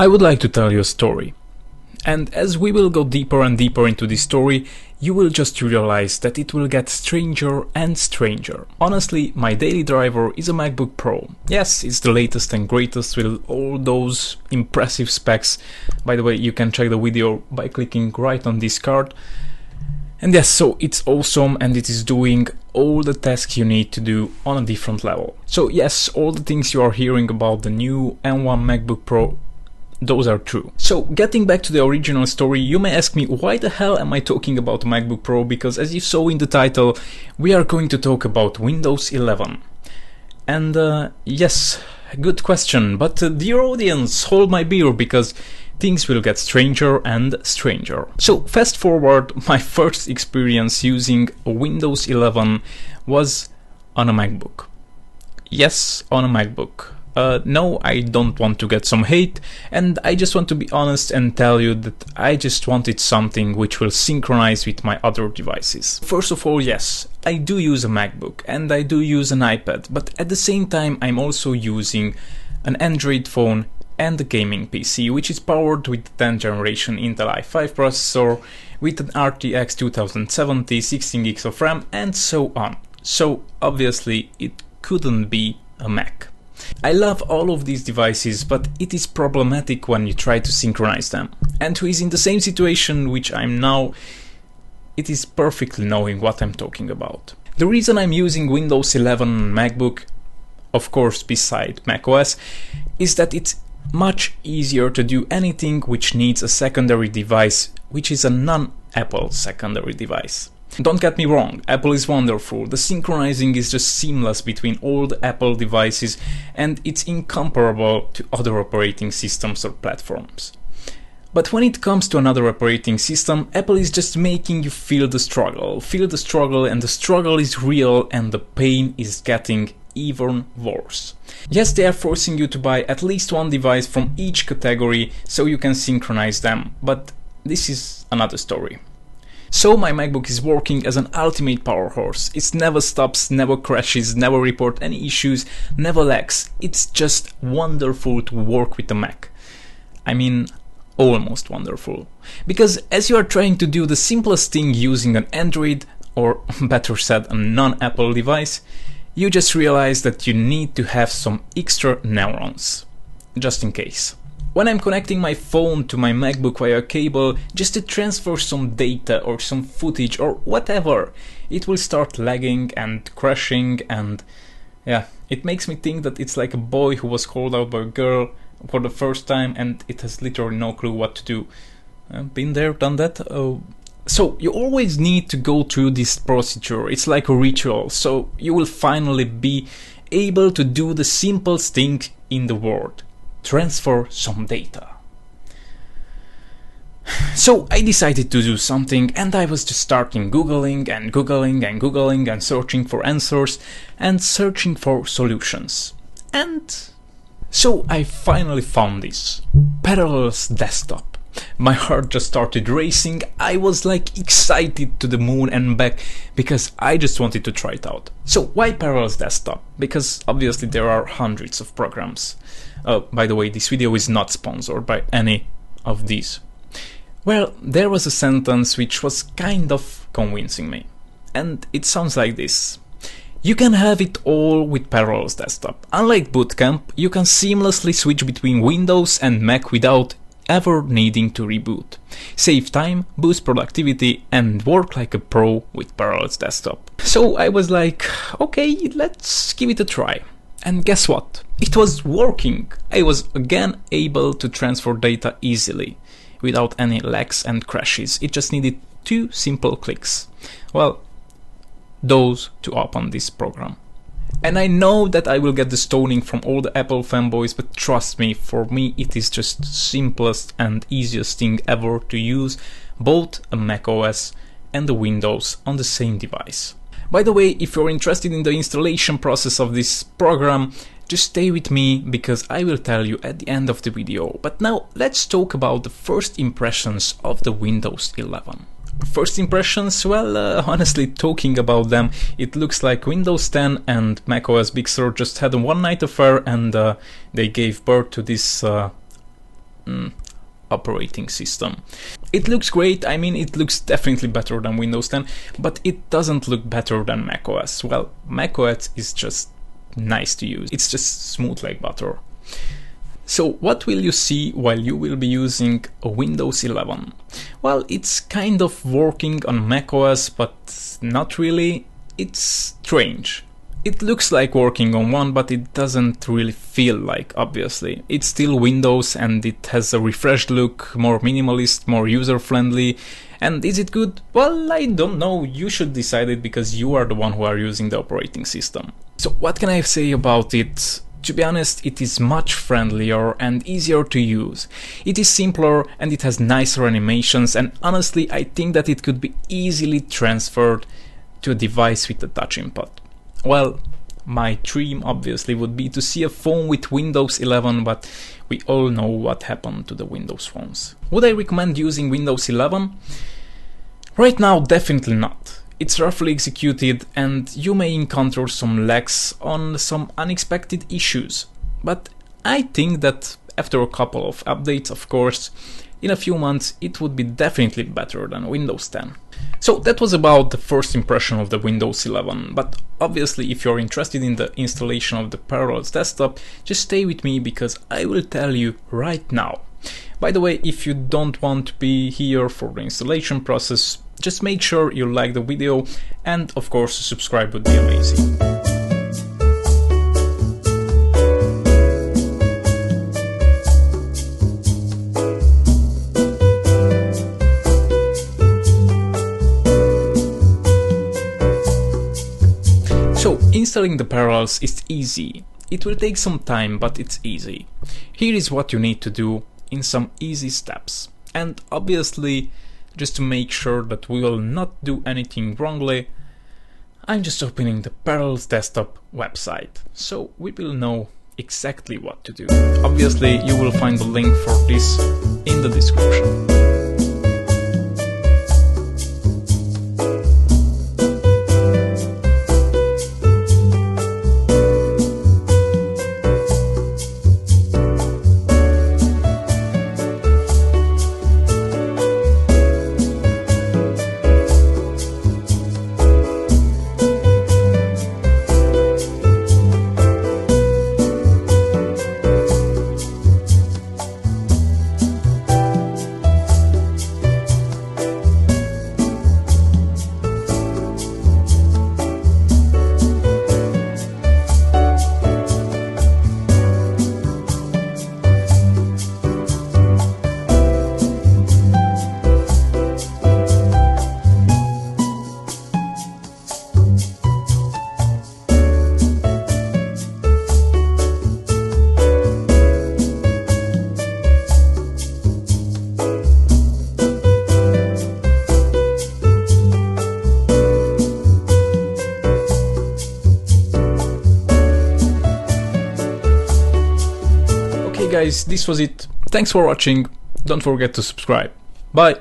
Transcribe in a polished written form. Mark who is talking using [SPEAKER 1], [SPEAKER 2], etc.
[SPEAKER 1] I would like to tell you a story. And as we will go deeper and deeper into this story, you will just realize that it will get stranger and stranger. Honestly, my daily driver is a MacBook Pro. Yes, it's the latest and greatest with all those impressive specs. By the way, you can check the video by clicking right on this card. And yes, so it's awesome and it is doing all the tasks you need to do on a different level. So yes, all the things you are hearing about the new M1 MacBook Pro, those are true. So getting back to the original story, you may ask me why the hell am I talking about MacBook Pro, because as you saw in the title, we are going to talk about Windows 11. And yes, good question, but dear audience, hold my beer because things will get stranger and stranger. So fast forward, my first experience using Windows 11 was on a MacBook. Yes, on a MacBook. No, I don't want to get some hate, and I just want to be honest and tell you that I just wanted something which will synchronize with my other devices. First of all, yes, I do use a MacBook and I do use an iPad, but at the same time I'm also using an Android phone and a gaming PC, which is powered with the 10th generation Intel i5 processor with an RTX 2070, 16 gigs of RAM, and so on. So obviously it couldn't be a Mac. I love all of these devices, but it is problematic when you try to synchronize them. And who is in the same situation which I'm now, it is perfectly knowing what I'm talking about. The reason I'm using Windows 11 MacBook, of course beside macOS, is that it's much easier to do anything which needs a secondary device, which is a non-Apple secondary device. Don't get me wrong, Apple is wonderful, the synchronizing is just seamless between all the Apple devices and it's incomparable to other operating systems or platforms. But when it comes to another operating system, Apple is just making you feel the struggle and the struggle is real and the pain is getting even worse. Yes, they are forcing you to buy at least one device from each category so you can synchronize them, but this is another story. So my MacBook is working as an ultimate power horse. It never stops, never crashes, never reports any issues, never lags. It's just wonderful to work with the Mac. I mean, almost wonderful. Because as you are trying to do the simplest thing using an Android, or better said, a non-Apple device, you just realize that you need to have some extra neurons, just in case. When I'm connecting my phone to my MacBook via cable just to transfer some data or some footage or whatever, it will start lagging and crashing, and yeah, it makes me think that it's like a boy who was called out by a girl for the first time and it has literally no clue what to do. Been there, done that. So you always need to go through this procedure. It's like a ritual, so you will finally be able to do the simplest thing in the world. Transfer some data. So I decided to do something and I was just starting googling and searching for answers and searching for solutions. And so I finally found this Parallels Desktop. My heart just started racing. I was like excited to the moon and back because I just wanted to try it out. So why Parallels Desktop? Because obviously there are hundreds of programs. By the way, this video is not sponsored by any of these. Well, there was a sentence which was kind of convincing me. And it sounds like this. You can have it all with Parallels Desktop. Unlike Boot Camp, you can seamlessly switch between Windows and Mac without ever needing to reboot. Save time, boost productivity, and work like a pro with Parallels Desktop. So I was like, okay, let's give it a try. And guess what? It was working. I was again able to transfer data easily, without any lags and crashes. It just needed 2 simple clicks. Well, those to open this program. And I know that I will get the stoning from all the Apple fanboys, but trust me, for me it is just simplest and easiest thing ever to use both a macOS and a Windows on the same device. By the way, if you're interested in the installation process of this program, just stay with me because I will tell you at the end of the video. But now let's talk about the first impressions of the Windows 11. First impressions, well, honestly talking about them, it looks like Windows 10 and macOS Big Sur just had a one-night affair and they gave birth to this operating system. It looks great, I mean it looks definitely better than Windows 10, but it doesn't look better than macOS. Well, macOS is just nice to use, it's just smooth like butter. So what will you see while you will be using a Windows 11? Well, it's kind of working on macOS, but not really. It's strange. It looks like working on one, but it doesn't really feel like, obviously. It's still Windows and it has a refreshed look, more minimalist, more user-friendly. And is it good? Well, I don't know, you should decide it because you are the one who are using the operating system. So what can I say about it? To be honest, it is much friendlier and easier to use. It is simpler and it has nicer animations, and honestly I think that it could be easily transferred to a device with a touch input. Well, my dream obviously would be to see a phone with Windows 11, but we all know what happened to the Windows phones. Would I recommend using Windows 11? Right now, definitely not. It's roughly executed and you may encounter some lags on some unexpected issues. But I think that after a couple of updates, of course, in a few months it would be definitely better than Windows 10. So that was about the first impression of the Windows 11, but obviously if you're interested in the installation of the Parallels desktop, just stay with me because I will tell you right now. By the way, if you don't want to be here for the installation process, just make sure you like the video and of course subscribe would be amazing. So, installing the Parallels is easy. It will take some time, but it's easy. Here is what you need to do in some easy steps. And obviously, just to make sure that we will not do anything wrongly, I'm just opening the Parallels desktop website, so we will know exactly what to do. Obviously, you will find the link for this in the description. Guys, this was it. Thanks for watching. Don't forget to subscribe. Bye.